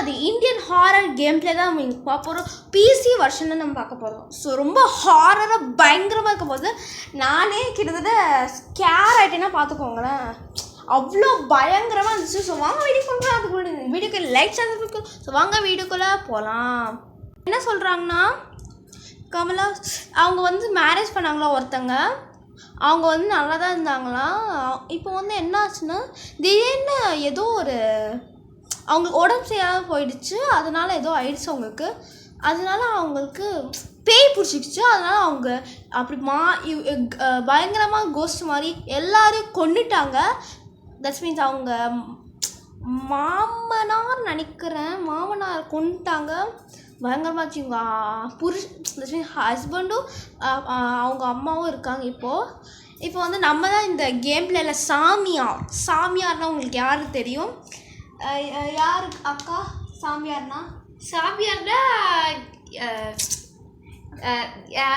அது Indian horror game play தான் நம்ம பார்க்க போகிறோம். பிசி வெர்ஷனில் நம்ம பார்க்க போகிறோம். ஸோ ரொம்ப ஹாரராக பயங்கரமாக இருக்க போது நானே கிட்டத்தட்ட ஸ்கேர் ஆகிட்டேன்னா பார்த்துக்கோங்களேன். அவ்வளோ பயங்கரமாக இருந்துச்சு. ஸோ வாங்க வீடியோக்குள்ளே அதுக்குள்ள வீடியோக்கு லைக் சேனல். ஸோ வாங்க வீடியோக்குள்ளே போகலாம். என்ன சொல்கிறாங்கன்னா, கமலா அவங்க வந்து மேரேஜ் பண்ணாங்களா ஒருத்தங்க, அவங்க வந்து நல்லா தான் இருந்தாங்களாம். இப்போ வந்து என்ன ஆச்சுன்னா திடீர்னு ஏதோ ஒரு அவங்களுக்கு உடம்பு சரியாமல் போயிடுச்சு. அதனால் ஏதோ ஆயிடுச்சு அவங்களுக்கு. அதனால அவங்களுக்கு பேய் பிடிச்சிக்கிச்சு. அதனால் அவங்க அப்படி பயங்கரமாக கோஸ்ட் மாதிரி எல்லாரையும் கொண்டுட்டாங்க. தட்ஸ் மீன்ஸ் அவங்க மாமனார் நினைக்கிறேன், மாமனார் கொண்டுட்டாங்க. பயங்கரமாச்சு. இவங்க தட்ஸ் மீன்ஸ் ஹஸ்பண்டும் அவங்க அம்மாவும் இருக்காங்க. இப்போ வந்து நம்ம தான் இந்த கேம் பிளேயில் சாமியார்னா உங்களுக்கு யாருக்கு தெரியும்? யாருக்கு அக்கா சாமியார்னா? சாமியார்னா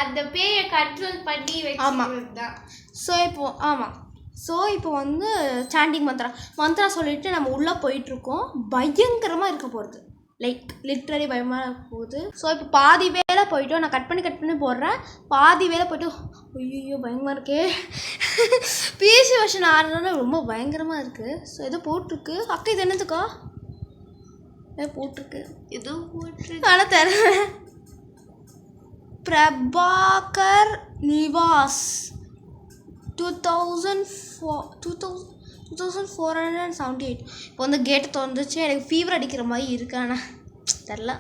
அந்த பேயை கண்ட்ரோல் பண்ணி வச்சுதான். ஸோ இப்போ வந்து சாண்டிங் மந்த்ரா சொல்லிட்டு நம்ம உள்ளே போயிட்டுருக்கோம். பயங்கரமாக இருக்க போகிறது, லைக் லிட்ரலி பயமாக இருக்க போகுது. ஸோ இப்போ பாதி வேலை போயிட்டோம். நான் கட் பண்ணி போடுறேன். பாதி வேலை போய்ட்டு ஐயோ பயங்கரமாக இருக்கே. பிசி வெர்ஷன் ஆடுறதுனால ரொம்ப பயங்கரமாக இருக்குது. ஸோ ஏதோ போட்டிருக்கு. அக்கா இது என்னதுக்கா? ஏதோ போட்டிருக்கு, எதுவும் போட்டிருக்கு. ஆனால் தரேன். பிரபாகர் நிவாஸ் 2478. இப்போ வந்து கேட்டு திறந்துச்சு. எனக்கு ஃபீவர் அடிக்கிற மாதிரி இருக்கு. ஆனால் தெரில.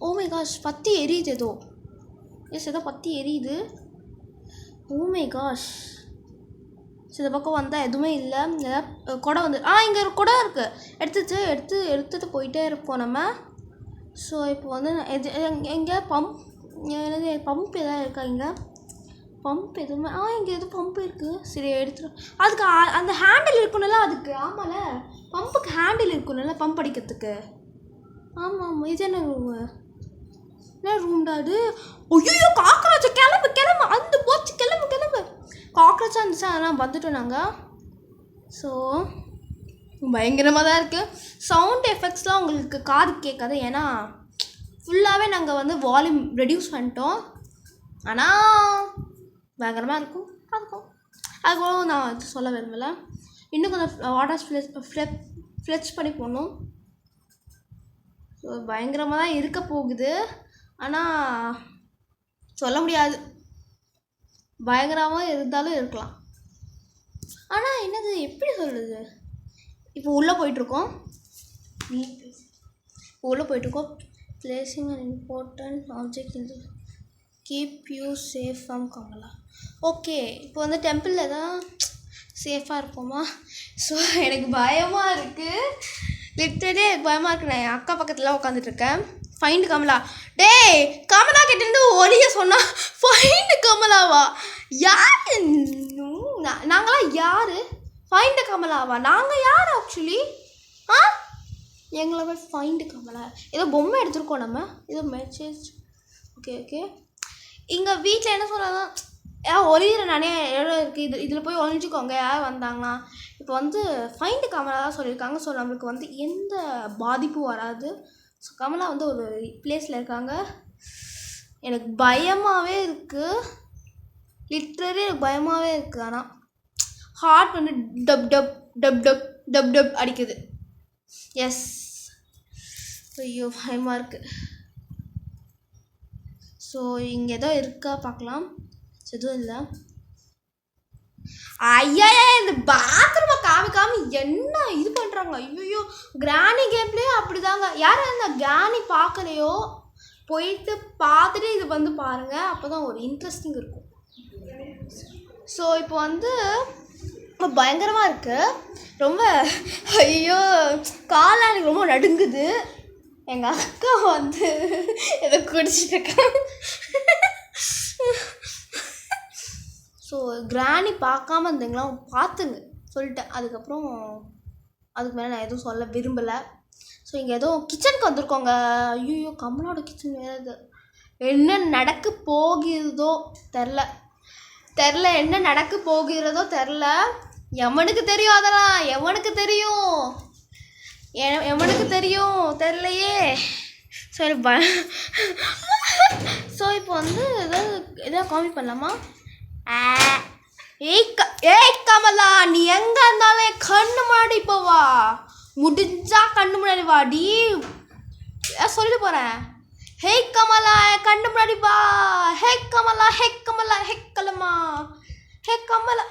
ஓ மை காஷ், பற்றி எரியுது ஏதோ. ஏதோ பற்றி எரியுது. Oh my gosh. இந்த பக்கம் வந்தால் எதுவுமே இல்லை. குடம் வந்து இங்கே ஒரு குடம் இருக்குது. எடுத்துட்டு போயிட்டே இருப்போம் நம்ம. ஸோ இப்போ வந்து எங்கே பம்ப் எதாவது இருக்கா? இங்கே பம்ப் எதுவுமே இங்கே எதுவும் பம்ப் இருக்குது. சரி எடுத்துடும். அதுக்கு அந்த ஹேண்டில் இருக்கணும்ல அதுக்கு. ஆமாம்ல, பம்புக்கு ஹேண்டில் இருக்கணும்ல பம்ப் அடிக்கிறதுக்கு. ஆமாம். இது என்ன ரூமு? என்ன ரூம்டா அது? ஐயோ காக்ரோச்! கிளம்பு அந்த போச்சு. கிளம்பு. காக்ரோச்சாக இருந்துச்சு. அதெல்லாம் வந்துட்டோம் நாங்கள். ஸோ பயங்கரமாக தான் இருக்குது. சவுண்ட் எஃபெக்ட்ஸ்லாம் உங்களுக்கு காது கேட்காது. ஏன்னா ஃபுல்லாகவே நாங்கள் வந்து வால்யூம் ரெடியூஸ் பண்ணிட்டோம். ஆனால் பயங்கரமாக இருக்கும். அதுக்கப்புறம் நான் இது சொல்ல விரும்பலை. இன்னும் கொஞ்சம் வாட்டர் ஃப்ளெச் பண்ணி போடணும். ஸோ பயங்கரமாக தான் இருக்க போகுது. ஆனால் சொல்ல முடியாது, பயங்கரமாக இருந்தாலும் இருக்கலாம். ஆனால் என்னது எப்படி சொல்கிறது? இப்போ உள்ளே போயிட்டுருக்கோம். Placing an important object in keep you safe from Kamala. Okay, இப்போ வந்து டெம்பிளில் தான் சேஃபாக இருப்போமா? ஸோ எனக்கு பயமாக இருக்குது. லிட்டரே பயமாக இருக்குது. நான் என் அக்கா பக்கத்தில் உட்காந்துட்ருக்கேன். ஃபைண்டு கமலா. டேய், கமலா கிட்டேருந்து ஒளிய சொன்னா ஃபைண்டு கமலாவா? யார்? நாங்களாம் யார்? ஃபைண்டு கமலாவா? நாங்கள் யார் ஆக்சுவலி? எங்களை போய் ஃபைண்டு கமலா. ஏதோ பொம்மை எடுத்துருக்கோம் நம்ம. ஏதோ மெசேஜ். ஓகே. இங்கே வீட்டில் என்ன சொல்கிறாங்க, ஒளிகிற நிறைய இடம் இருக்குது. இதில் போய் ஒழிஞ்சிக்கோங்க யார் வந்தாங்கன்னா. இப்போ வந்து ஃபைண்டு கமலா தான் சொல்லியிருக்காங்க. ஸோ நம்மளுக்கு வந்து எந்த பாதிப்பும் வராது. ஸோ கமலா வந்து ஒரு பிளேஸில் இருக்காங்க. எனக்கு பயமாகவே இருக்குது. லிட்ரலி எனக்கு பயமாகவே இருக்குது. ஆனால் ஹார்ட் வந்து டப் டப் டப் டப் டப் டப் அடிக்குது. எஸ், ஐயோ பயமாக இருக்குது. ஸோ இங்கே ஏதோ இருக்கா பார்க்கலாம். எதுவும் இல்லை. ஐயா, இந்த பாத்ரூமை காமி என்ன இது பண்ணுறாங்க? ஐயோ, கிராணி கேம்லேயே அப்படி தாங்க. யாரும் இந்த கிராணி பார்க்கலையோ போயிட்டு பார்த்துட்டு இது வந்து பாருங்கள். அப்போ தான் ஒரு இன்ட்ரெஸ்டிங் இருக்கும். ஸோ இப்போ வந்து பயங்கரமாக இருக்குது. ரொம்ப ஐயோ காலால் எனக்கு ரொம்ப நடுங்குது. எங்கள் அக்கா வந்து ஏதோ குடிச்சிட்ருக்காங்க. ஸோ கிராணி பார்க்காம இருந்தீங்களா பார்த்துங்க சொல்லிட்டேன். அதுக்கு மேலே நான் எதுவும் சொல்ல விரும்பலை. ஸோ இங்கே ஏதோ கிச்சனுக்கு வந்திருக்கோங்க. ஐயோ கமலோட கிச்சன் வேறு. இது என்ன நடக்க போகிறதோ தெரில. என்ன நடக்க போகிறதோ தெரில. எவனுக்கு தெரியும்? அதெல்லாம் எவனுக்கு தெரியும்? எவனுக்கு தெரியும் தெரியலையே. சரி ஸோ இப்போ வந்து எதாவது காமெடி பண்ணலாமா? ஏய் கமலா, நீ எங்கே இருந்தாலும் கண்ணு முன்னாடி இப்போ வா, முடிஞ்சா கண்ணு முன்னாடி வாடி சொல்லிட்டு போகிறேன். ஹே கமலா, கண்ணு முன்னாடி வா. ஹே கமலா, ஹே கமலா, ஹே கலமா, ஹே கமலா.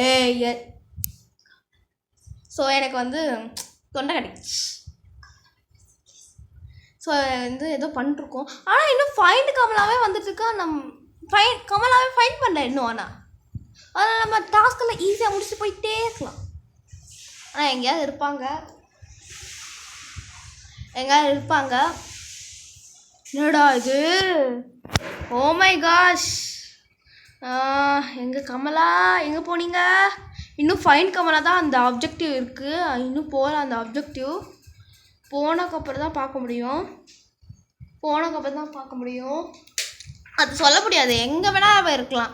ஏய் ஸோ எனக்கு வந்து தொண்டை கடிச்சு. ஸோ வந்து ஏதோ பண்ணிருக்கோம். ஆனால் இன்னும் ஃபைண்ட் கமலாவே வந்துட்டுருக்கா. கமலாவே ஃபைண்ட் பண்ணல இன்னும். ஆனால் நம்ம டாஸ்கெல்லாம் ஈஸியாக முடிச்சு போயிட்டே இருக்கலாம். ஆனால் எங்கேயாவது இருப்பாங்க. என்னடா இது? ஓ மை காஷ், எங்கள் கமலா எங்கே போனீங்க? இன்னும் ஃபைண்ட் கமலா தான் அந்த ஆப்ஜெக்டிவ் இருக்குது. இன்னும் போகல அந்த ஆப்ஜெக்டிவ். போனக்கப்புறம் தான் பார்க்க முடியும். அது சொல்ல முடியாது. எங்கே வேணால் அவள் இருக்கலாம்.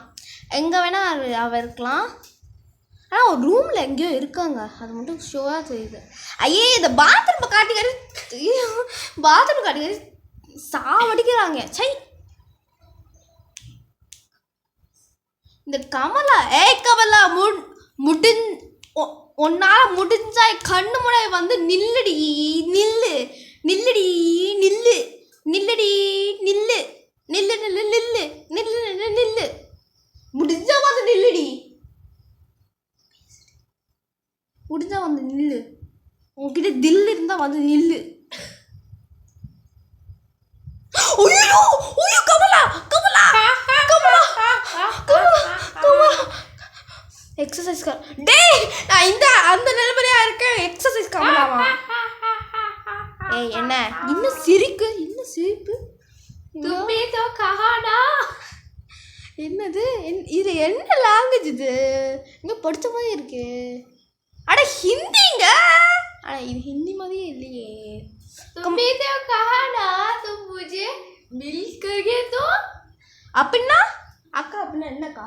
ஆனால் ஒரு ரூமில் எங்கேயோ இருக்காங்க. அது மட்டும் ஷோவாக தெரியுது. ஐயே, இந்த பாத்ரூம் காட்டி சாவடிக்கிறாங்க. சை, இந்த கமலா. கமலா, உன்னால் முடிஞ்சா கண்ணு முறை வந்து நில்லுடி. முடிஞ்சா வந்து நில்லு. உன்கிட்ட தில் இருந்தா வந்து நில்லு. எக்ஸசைஸ் டேய், நான் அந்த நிலைமையா இருக்கேன். எக்ஸசைஸ் கமலாவா? ஏய் என்ன இன்னும் சிரிப்பு? என்னது? இது என்ன லாங்குவேஜ்? இது இங்கே படித்த மாதிரி இருக்கு. அட ஹிந்திங்க. ஆனால் இது ஹிந்தி மாதிரியே இல்லையே. அப்படின்னா அக்கா அப்படின்னா என்னக்கா?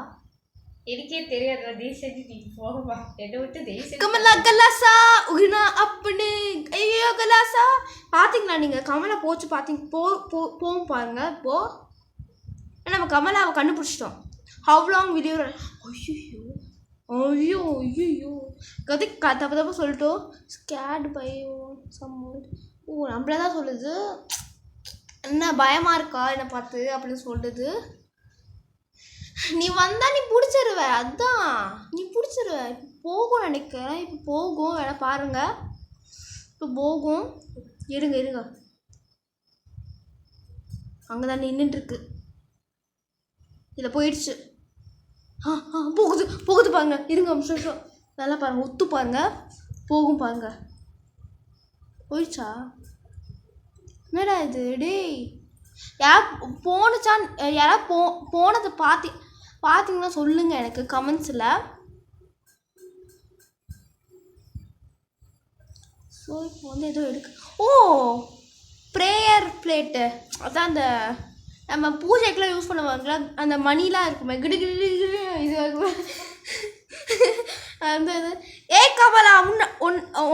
எனக்கே தெரியாது. தேசஜி நீ போகவா, என்னை விட்டு தேச. கமலா கலாசா உகினா அப்படின்னு. ஐயோ கலாசா, பார்த்தீங்களா நீங்கள்? கமலா போச்சு பார்த்தீங்க. போகும் பாருங்க. இப்போ நம்ம கமலாவை கண்டுபிடிச்சிட்டோம். How long will you run? ஐயோ கதை தப்பு சொல்லிட்டோம். Skate by some. ஓ, நம்மள தான் சொல்லுது. என்ன பயமாக இருக்கா என்னை பார்த்து அப்படின்னு சொல்லுது. நீ வந்தா நீ பிடிச்சிருவ. அதான் நீ பிடிச்சிருவ. இப்போ போகும் நினைக்கிறேன். இப்போ போகும். வேணா பாருங்க. இப்போ போகும். இருங்க அங்கே தான் நின்றுட்டுருக்கு. இதில் போயிடுச்சு. போகுது பாருங்க. இருங்க நிமிஷம் நல்லா பாருங்க. ஒத்து பாருங்க. போகும் பாருங்க. போயிடுச்சா? என்னடா இது? டேய், யாராவது போனதை பார்த்தீங்கன்னா சொல்லுங்க எனக்கு கமெண்ட்ஸில். ஸோ இப்போ வந்து ஏதோ ப்ரேயர் பிளேட்டு. அதான் அந்த நம்ம பூஜைக்கெலாம் யூஸ் பண்ணுவாங்களா, அந்த மணிலாம் இருக்குமே கிடு இது அந்த இது. கமலா,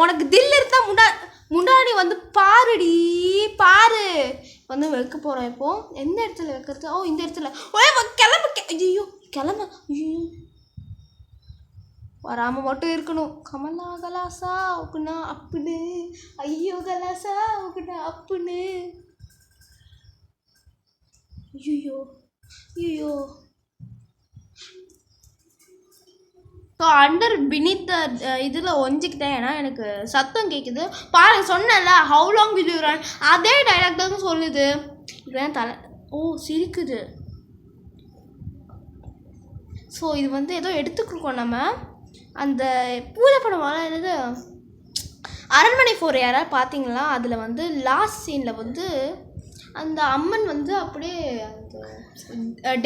உனக்கு தில் இருந்தால் முன்னாடி வந்து பாரு வந்து வைக்க போகிறோம். இப்போது எந்த இடத்துல வைக்கிறது? இந்த இடத்துல. கிளம்பு. வராமல் மட்டும் இருக்கணும். கமலா கலாசா உக்குனா அப்புன்னு. ஐயோ கலாசா உக்குனா அப்புன்னு. ஐயோ ஸோ அண்டர் பினித் இதில் ஒஞ்சிக்கிட்டேன். ஏன்னா எனக்கு சத்தம் கேட்குது. பாருங்க, சொன்னேன்ல how long will you run, அதே டைலாக் தான் சொல்லுது. இப்போதான் தலை சிரிக்குது. ஸோ இது வந்து ஏதோ எடுத்துக்கிருக்கோம் நம்ம. அந்த பூஜை பண்ணுவாங்க. என்னது அரண்மனை 4 யாராவது பார்த்தீங்களா? அதில் வந்து லாஸ்ட் சீனில் வந்து அந்த அம்மன் வந்து அப்படியே அந்த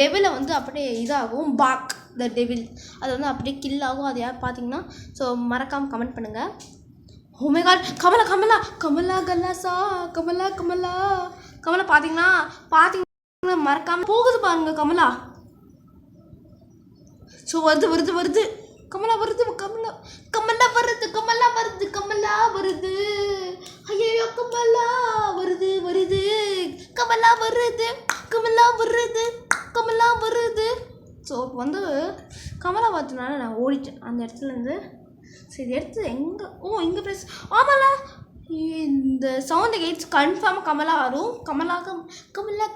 டெவிலை வந்து அப்படியே இதாகும். பாக் த டெவில் அது வந்து அப்படியே கில் ஆகும். அது யார் பார்த்தீங்கன்னா ஸோ மறக்காமல் கமெண்ட் பண்ணுங்கள். ஓ மை காட், கமலா கலாசா கமலா பார்த்தீங்கன்னா மறக்காமல் போகுது பாருங்க கமலா. ஸோ வருது கமலா வருது கமலா கமலா வருது கமலா வருது கமலா வருது ஐயோ கமலா வருது வருது கமலா வருது கமலா வருது கமலா வருது. ஸோ வந்து கமலா பார்த்தனால நான் ஓடிட்டேன் அந்த இடத்துலேருந்து. சரி எடுத்து எங்கே இங்கே ப்ளேஸ் ஆமாம்ல இந்த சவுண்டு கேட்ஸ் கன்ஃபார்மாக கமலா வரும். கமலா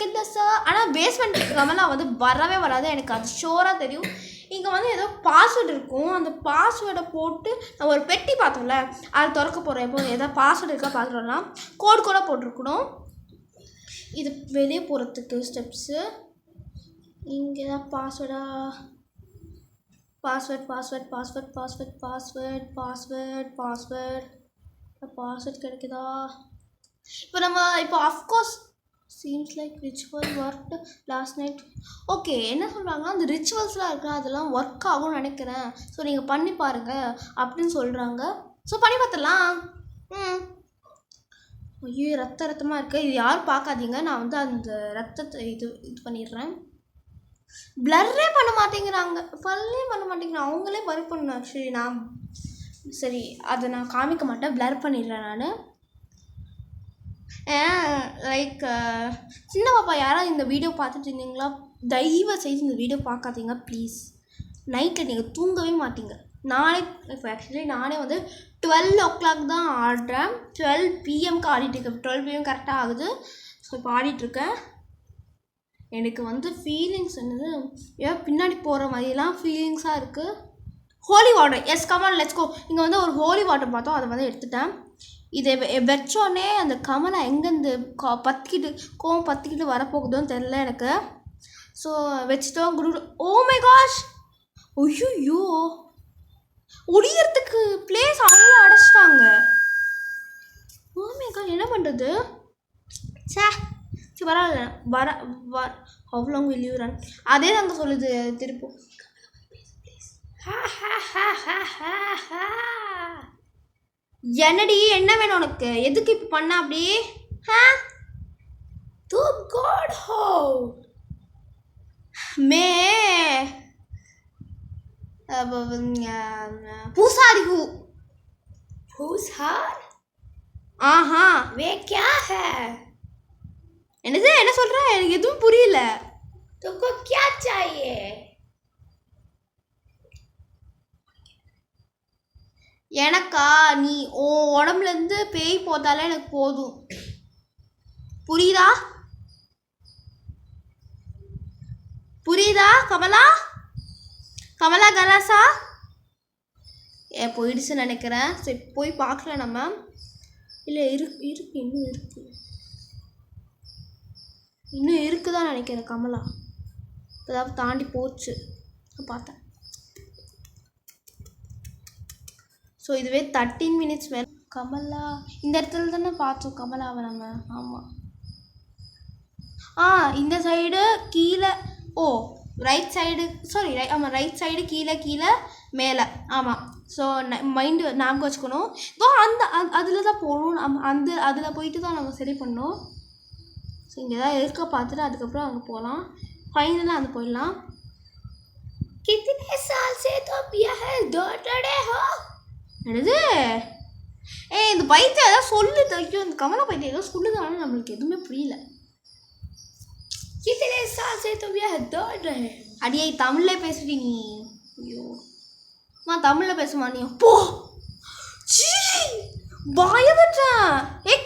கில்லஸா. ஆனால் பேஸ்மெண்ட்டுக்கு கமலா வந்து வரவே வராது எனக்கு அது ஷோராக தெரியும். இங்கே வந்து ஏதோ பாஸ்வேர்டு இருக்கும். அந்த பாஸ்வேர்டை போட்டு நான் ஒரு பெட்டி பார்த்தோம்ல அது திறக்க போகிறேன். இப்போ ஏதாவது பாஸ்வேர்டு இருக்கா பார்த்துட்டோம்னா கோடு கூட போட்டிருக்கணும். இது வெளியே போகிறதுக்கு ஸ்டெப்ஸு. இங்கே தான் பாஸ்வேர்டா password password password password password password password password கிடைக்குதா? இப்போ நம்ம இப்போ of course seems like ritual work last night. Okay என்ன சொல்கிறாங்கன்னா அந்த ரிச்சுவல்ஸ்லாம் இருக்கா அதெல்லாம் ஒர்க் ஆகும்னு நினைக்கிறேன். ஸோ நீங்கள் பண்ணி பாருங்கள் அப்படின்னு சொல்கிறாங்க. ஸோ பண்ணி பார்த்துடலாம். ஐயோ ரத்தமாக இருக்குது. இது யாரும் பார்க்காதீங்க. நான் வந்து அந்த ரத்தத்தை இது பண்ணிடுறேன். ப்ளர்ரே பண்ண மாட்டேங்கிறாங்க. ஃபல்லே பண்ண மாட்டேங்கிறாங்க. அவங்களே பர் பண்ணணும். ஆக்சுவலி நான் சரி அதை நான் காமிக்க மாட்டேன். ப்ளர் பண்ணிடுறேன் நான். லைக் சின்ன பாப்பா யாராவது இந்த வீடியோ பார்த்துட்டு இருந்தீங்களா தயவு செய்து இந்த வீடியோ பார்க்காதீங்க ப்ளீஸ். நைட்டில் நீங்கள் தூங்கவே மாட்டீங்க. நானே இப்போ ஆக்சுவலி நானே வந்து 12 o'clock தான் ஆடுறேன். 12 PM ஆடிட்டுருக்கேன். 12 PM கரெக்டாக ஆகுது. ஸோ இப்போ ஆடிட்டுருக்கேன். எனக்கு வந்து ஃபீலிங்ஸ் என்னது ஏன் பின்னாடி போகிற மாதிரிலாம் ஃபீலிங்ஸாக இருக்குது. Holy water yes come on let's go. இங்கே வந்து ஒரு ஹோலி வாட்டர் பார்த்தோம் அதை வந்து எடுத்துட்டேன். இதை வச்சோடனே அந்த கமலா எங்கேருந்து பற்றிக்கிட்டு வரப்போகுதோன்னு தெரில எனக்கு. ஸோ வச்சுட்டோம் குடு. ஓ மை காஷ் ஐயோ ஒடியறதுக்கு பிளேஸ் அவங்கள அடைச்சிட்டாங்க. ஓ மை காஷ் என்ன பண்ணுறது? சரி பரவாயில்ல அவ்வளோ வெளியூரன் அதே தாங்க சொல்லுது திருப்பூர். என்னடி என்ன வேணும் உனக்கு? எதுக்கு இப்போ பண்ண அப்படி? तुम कौन हो? मैं पूसारी हूँ. पूसार? हाँ वे क्या है? என்னது என்ன சொல்ற? எனக்கு எதுவும் புரியல. तुमको क्या चाहिए? எனக்கா நீ உடம்புலேருந்து பேய் போதாலே எனக்கு போதும். புரியுதா கமலா கலாசா? போயிடுச்சுன்னு நினைக்கிறேன். சரி போய் பார்க்கல நம்ம. இல்லை இருக்கு இன்னும் இருக்குதான் நினைக்கிறேன். கமலா ஏதாவது தாண்டி போச்சு பார்த்தேன். ஸோ இதுவே 13 minutes மேலே. கமலா இந்த இடத்துல தானே பார்த்தோம் கமலாவை நம்ம. ஆமாம் இந்த சைடு கீழே. ரைட் சைடு சாரி ஆமாம் ரைட் சைடு கீழே மேலே. ஆமாம். ஸோ மைண்டு ஞாபகம் வச்சுக்கணும். அந்த அதில் தான் போகணும். அதில் போயிட்டு தான் நம்ம சரி பண்ணோம். ஸோ இங்கே தான் இருக்க பார்த்துட்டு அதுக்கப்புறம் அங்கே போகலாம். ஃபைனலாக அங்கே போயிடலாம். कितने साल से तुम यहाँ दौड़ रहे हो? என்னது இந்த பைத்தியம் ஏதாவது சொல்லு தைக்கும். இந்த கமலா பைத்தியம் ஏதோ சொல்லுதானு நம்மளுக்கு எதுவுமே புரியல. कितने साल से तुम यहाँ दौड़ रहे हो? அடியே தமிழ்ல பேசுடி நீ. ஐயோ தமிழில் பேசுமா நீ? போ பயந்துட்டேன்.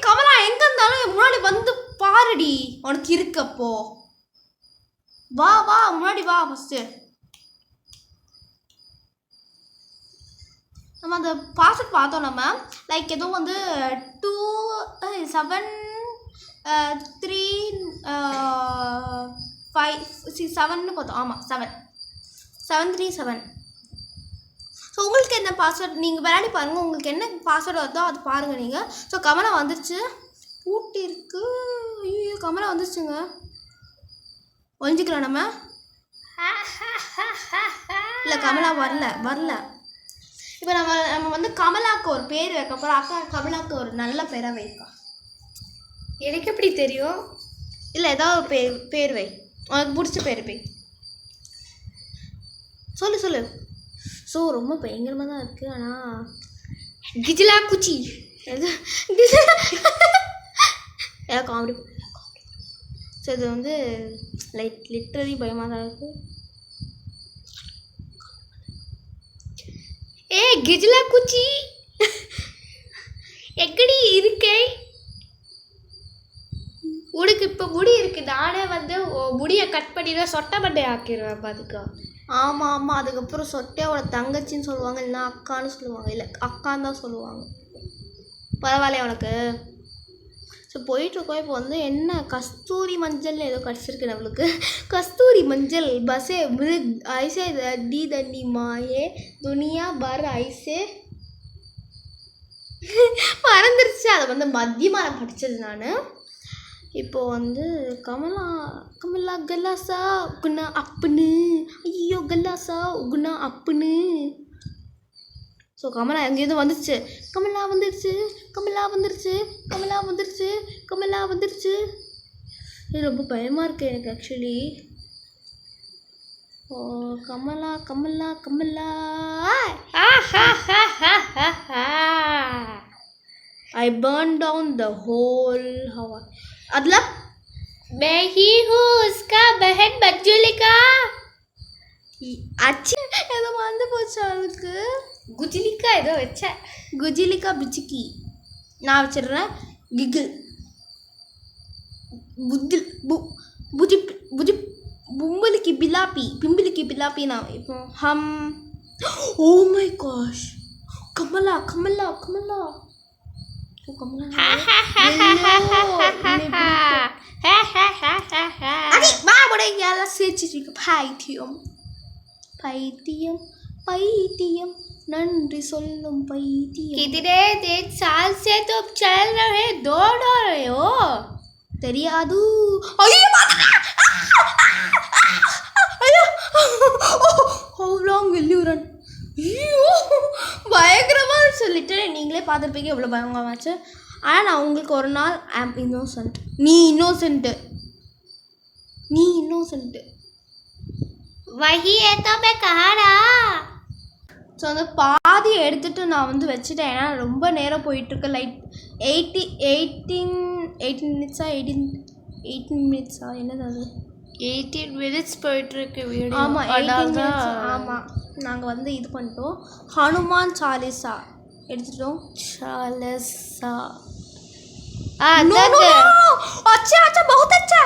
கமலா எங்கே இருந்தாலும் முன்னாடி வந்து பாருடி உனக்கு இருக்கப்போ. வா முன்னாடி வா ஃபஸ்ட்டு. நம்ம அந்த பாஸ்வேர்ட் பார்த்தோம். நம்ம லைக் எதுவும் வந்து 27357 பார்த்தோம். ஆமாம் 737. ஸோ உங்களுக்கு என்ன பாஸ்வேர்ட் நீங்கள் விளையாடி பாருங்கள். உங்களுக்கு என்ன பாஸ்வேர்டு வருதோ அது பாருங்கள் நீங்கள். ஸோ கமலா வந்துருச்சு. பூட்டி இருக்கு. ஐயோ கமலா வந்துருச்சுங்க. ஒழிஞ்சிக்கலாம் நம்ம. இல்லை கமலா வரல. இப்போ நம்ம வந்து கமலாவுக்கு ஒரு பேர் வைக்க போகிறோம். அக்கா கமலாவுக்கு ஒரு நல்ல பேராக வைக்கா. எனக்கு எப்படி தெரியும்? இல்லை ஏதாவது ஒரு பேர் வை. உனக்கு பிடிச்ச பேர் வை. சொல்லு ஸோ ரொம்ப பயங்கரமாக தான் இருக்குது. ஆனால் கிஜிலா குச்சி எது ஏதாவது காமெடி. ஸோ இது வந்து லிட்ரலி பயமாக தான் இருக்குது. ஏ கிஜிலா குச்சி எக்கடி இருக்கே உனக்கு இப்போ முடி இருக்குது. நானே வந்து முடியை கட் பண்ணிடுவேன், சொட்டை மண்டை ஆக்கிடுவேன் பார்த்துக்கோ. ஆமாம் ஆமாம். அதுக்கப்புறம் சொட்டையோட தங்கச்சின்னு சொல்லுவாங்க, இல்லைன்னா அக்கான்னு சொல்லுவாங்க. இல்லை அக்கான்னு தான் சொல்லுவாங்க. பரவாயில்லையா உனக்கு? ஸோ போயிட்டுருக்கோம். இப்போ வந்து என்ன கஸ்தூரி மஞ்சள்னு ஏதோ கிடச்சிருக்கு நம்மளுக்கு. கஸ்தூரி மஞ்சள் பஸ்ஸே ஐசே டி தண்ணி மாயே துனியா பர் ஐசே மறந்துருச்சு. அதை வந்து மத்தியமாக நான் படித்தது நான். இப்போது வந்து கமலா கமலா கல்லாசா உகுனா அப்புன்னு, ஐயோ கல்லாசா உகுனா அப்புன்னு. ஸோ கமலா எங்கேருந்து வந்துருச்சு. கமலா வந்துருச்சு, கமலா வந்துருச்சு, கமலா வந்துருச்சு, கமலா வந்துருச்சு. இது ரொம்ப பயமாக இருக்குது எனக்கு actually. Oh Kamala Kamala Kamala I burned down the whole house. मतलब मैं ही हूँ उसका बहन मंजुलिका. अच्छी ஏதோ வந்து போச்சு அதுக்கு. குஜிலிக்கா ஏதோ வச்சேன். குஜிலிக்கா பிச்சிக்கி நான் வச்சிடுறேன். கிகில் புதில் புஜி புஜி பும்பலிக்கு பிலாப்பி பிம்பிலிக்கு பிலாப்பி. நான் இப்போ ஹம். Oh my gosh Kamala Kamala Kamala பைத்தியம் பைத்தியம் பைத்தியம் நன்றி சொல்லும் பைத்தியம். कितने दिन साल से तुम चल रहे दौड़ रहे हो? தெரியாது. How long will you run? பயங்கரமாக சொல்லிட்டு நீங்களே பார்த்துருப்பீங்க எவ்வளோ பயங்கரமாச்சு. ஆனால் நான் உங்களுக்கு ஒரு நாள் ஐம் இன்னோசன்ட். நீ இன்னோசன்ட்டு, நீ இன்னோசன்ட்டு. वही है तो मैं कहा रहा. ஸோ அந்த பாதியை எடுத்துகிட்டு நான் வந்து வச்சுட்டேன். ஏன்னா ரொம்ப நேரம் போயிட்டுருக்கு. லைக் 18 மினிட்ஸா 18 மினிட்ஸா என்னது அது 18 minutes போயிட்டுருக்கு வீடியோ. ஆமாம் 18 மினிட்ஸ். ஆமாம் நாங்கள் வந்து இது பண்ணிட்டோம். ஹனுமான் சாலிசா எடுத்துட்டோம். சாலிசா अच्छा अच्छा बहुत अच्छा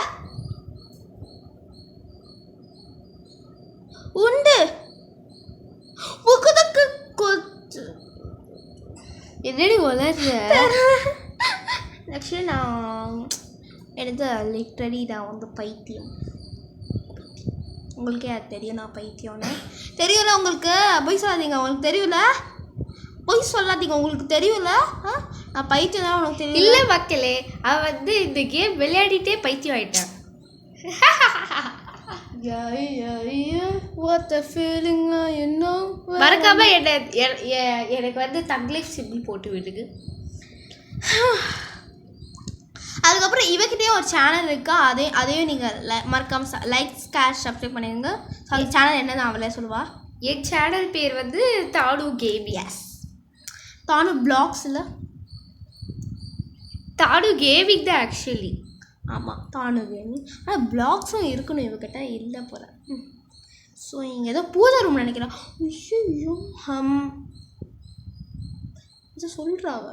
உண்டு புக்குதக்கு கொத்து. என்னடி வளர்ற? ஆக்சுவலி நான் எடுத்த லிட்ரலி நான் வந்து பைத்தியம். உங்களுக்கே அது தெரியும் நான் பைத்தியம்னு. தெரியும்ல உங்களுக்கு? பொய் சொல்லாதீங்க. உங்களுக்கு தெரியும்ல? பொய் சொல்லாதீங்க. உங்களுக்கு தெரியும்ல? நான் பைத்தியம் தான். உனக்கு தெரியும் இல்லை மக்களே, அவன் வந்து இந்த கேம் விளையாடிட்டே பைத்தியம் ஆயிட்டான். மறக்காம எனக்கு வந்து தங்கிலீஷ் சிம்பிள் போட்டு விடுங்க. அதுக்கப்புறம் இவகிட்டே ஒரு சேனல் இருக்கா. அதையும் நீங்கள் மறக்காம லைக் சப்ஸ்கிரைப் பண்ணிடுங்க. அந்த சேனல் என்னன்னு அவளே சொல்லுவா. என் சேனல் பேர் வந்து தானு கேமிங். தானு பிளாக்ஸ் இல்லை, தானு கேமிங் தான் ஆக்சுவலி. ஆமாம் தானு கேமிங். ஆனால் பிளாக்ஸும் இருக்கணும் இவகிட்ட, இல்லை போல. ஸோ இங்கே ஏதோ பூஜை ரூம் நினைக்கிறேன். ஐயோ இதை சொல்கிறாவ.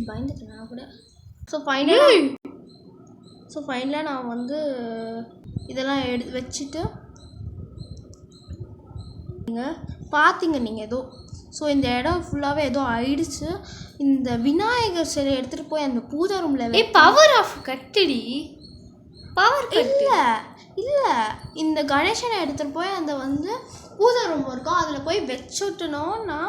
பயந்துட்டேன் நான் கூட. ஸோ ஃபைனலாக நான் வந்து இதெல்லாம் வச்சுட்டு நீங்கள் பார்த்தீங்க நீங்கள் ஏதோ. ஸோ இந்த இடம் ஃபுல்லாகவே ஏதோ ஆயிடுச்சு. இந்த விநாயகர் சிலை எடுத்துகிட்டு போய் அந்த பூஜா ரூமில் பவர் ஆஃப் கட்டடி பவர் இல்லை இந்த கணேசனை எடுத்துகிட்டு போய் அந்த வந்து பூஜா ரூம் இருக்கும், அதில் போய் வச்சுட்டோன்னா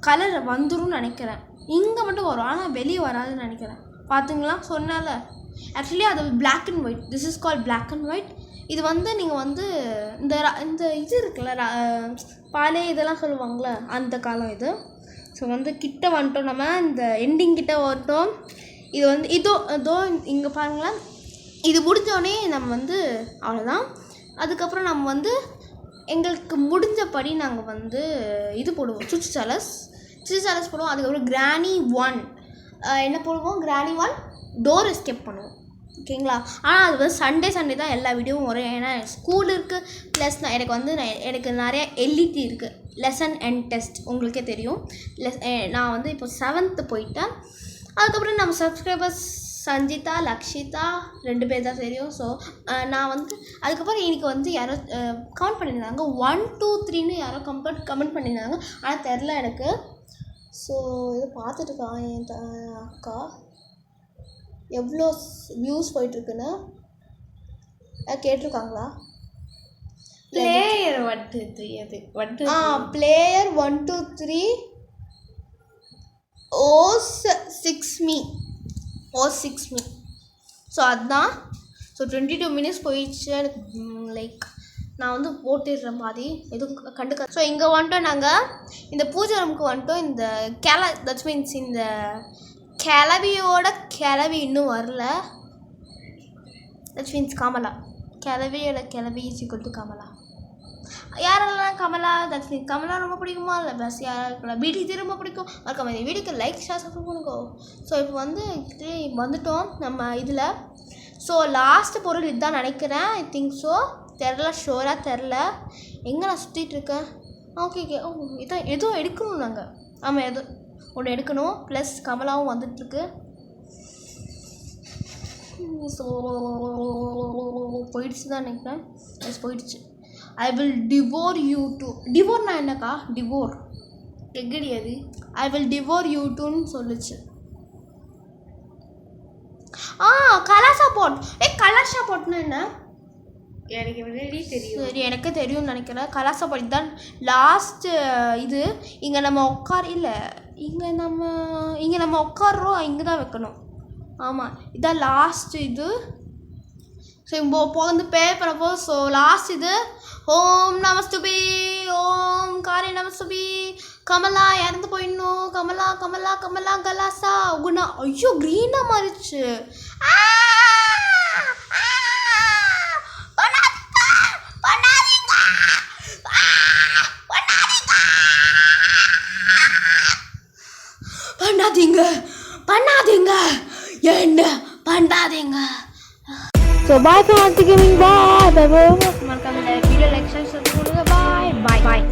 கலர் வந்துடும் நினைக்கிறேன். இங்கே மட்டும் வரும், ஆனால் வெளியே வராதுன்னு நினைக்கிறேன். பார்த்துங்களா சொன்னால. ஆக்சுவலி அது black and white. This is call black and white. இது வந்து நீங்கள் வந்து இந்த இது இருக்குல்ல பாலே இதெல்லாம் சொல்லுவாங்களே அந்த காலம் இது. ஸோ வந்து கிட்ட வந்துட்டோம், நம்ம இந்த எண்டிங் கிட்ட வந்துட்டோம். இது வந்து இதோ இங்கே பாருங்களேன், இது முடிஞ்சோடனே நம்ம வந்து அவ்வளோதான். அதுக்கப்புறம் நம்ம வந்து எங்களுக்கு முடிஞ்சபடி நாங்கள் வந்து இது போடுவோம், சுச்சு சேலஸ் போடுவோம். அதுக்கப்புறம் கிராணி 1 என்ன போடுவோம், கிராணி 1 டோர் எஸ்கேப் பண்ணுவோம். ஓகேங்களா? ஆனால் அது வந்து சண்டே தான் எல்லா வீடியோவும் வரும். ஏன்னா ஸ்கூல் இருக்குது, ப்ளஸ் எனக்கு நிறைய எல்இடி இருக்குது, லெசன் அண்ட் டெஸ்ட் உங்களுக்கே தெரியும். நான் வந்து இப்போ 7th போயிட்டேன். அதுக்கப்புறம் நம்ம சப்ஸ்கிரைபர்ஸ் சஞ்சிதா, லக்ஷிதா 2 பேர் தான் தெரியும். ஸோ நான் வந்து அதுக்கப்புறம் இன்றைக்கி வந்து யாரோ கமெண்ட் பண்ணியிருந்தாங்க 1 2 3ன்னு யாரோ கமெண்ட் பண்ணியிருந்தாங்க. ஆனால் தெரில எனக்கு. ஸோ இதை பார்த்துட்டுருக்கான் என் அக்கா எவ்வளோ வியூஸ் போயிட்டுருக்குன்னு கேட்டிருக்காங்களா? பிளேயர் 1 2 3 அது 1 2 பிளேயர் 1 2 3 ஓஸ் 6 மீ. ஸோ அதுதான். ஸோ 22 மினிட்ஸ் போயிடுச்சு. எனக்கு லைக் நான் வந்து போட்டுடுறேன் பாதி, எதுவும் கண்டுக்க. ஸோ இங்கே வந்துட்டோம், நாங்கள் இந்த பூஜை ரூமுக்கு வந்துட்டோம். இந்த தட்ஸ் மீன்ஸ் இந்த கிளவி இன்னும் வரல. தட்ஸ் மீன்ஸ் கமலா, கிளவி இஸ் ஈக்குவல் டு கமலா. யாரெல்லாம் கமலா, தட்ஸ் மீன்ஸ் கமலா ரொம்ப பிடிக்குமா, இல்லை பஸ் யாரெல்லாம் வீட்டுக்கு ரொம்ப பிடிக்கும் மறக்காம இந்த வீடியோக்கு லைக் ஷேர் சப்ஸ்கிரைப் பண்ணுங்க. ஸோ இப்போ வந்து வந்துட்டோம் நம்ம இதில். ஸோ லாஸ்ட்டு பொருள் இதுதான் நினைக்கிறேன், ஐ திங்க் ஸோ, தெரில, ஷோராக தெரில. எங்கே நான் சுற்றிட்டு இருக்கேன்? ஓகே இதான் எதுவும் எடுக்கணும் நாங்கள். ஆமாம், எதுவும் ஒன்று எடுக்கணும். ப்ளஸ் கமலாவும் வந்துட்டுருக்கு. ஸோ போயிடுச்சு தான் நினைக்கிறேன். எஸ் போயிடுச்சு. I will divorce you too. டிவோர்னா என்னக்கா? டிவோர் எங்கடி அது? ஐ வில் டிவோர் யூ டூன்னு சொல்லுச்சு. கலாசா போட். கலாசா போட்னா என்ன? எனக்கு முன்னாடி தெரியும். சரி, எனக்கு தெரியும்னு நினைக்கிறேன். கலாசா போட் தான் லாஸ்ட்டு இது. இங்கே நம்ம இங்கே நம்ம உட்காடுறோம், இங்கே தான் வைக்கணும். ஆமாம், இதான் லாஸ்ட் இது. ஸோ இப்போ வந்து பே பண்ணப்போ ஸோ லாஸ்ட் இது. ஓம் நமஸ்துபி, ஓம் காரி நமஸ்துபி, கமலா இறந்து போயிடணும், கமலா கமலா கமலா கலாசா குணா. ஐயோ க்ரீனாக மாறிடுச்சு. பண்ணாதீங்க என்ன பண்ணாதீங்க. ஸோ பாய் ஃபார் வாட்சிங். பாய். மறக்காம வீடியோ லைக் ஷேர் பண்ணுங்க. பாய்.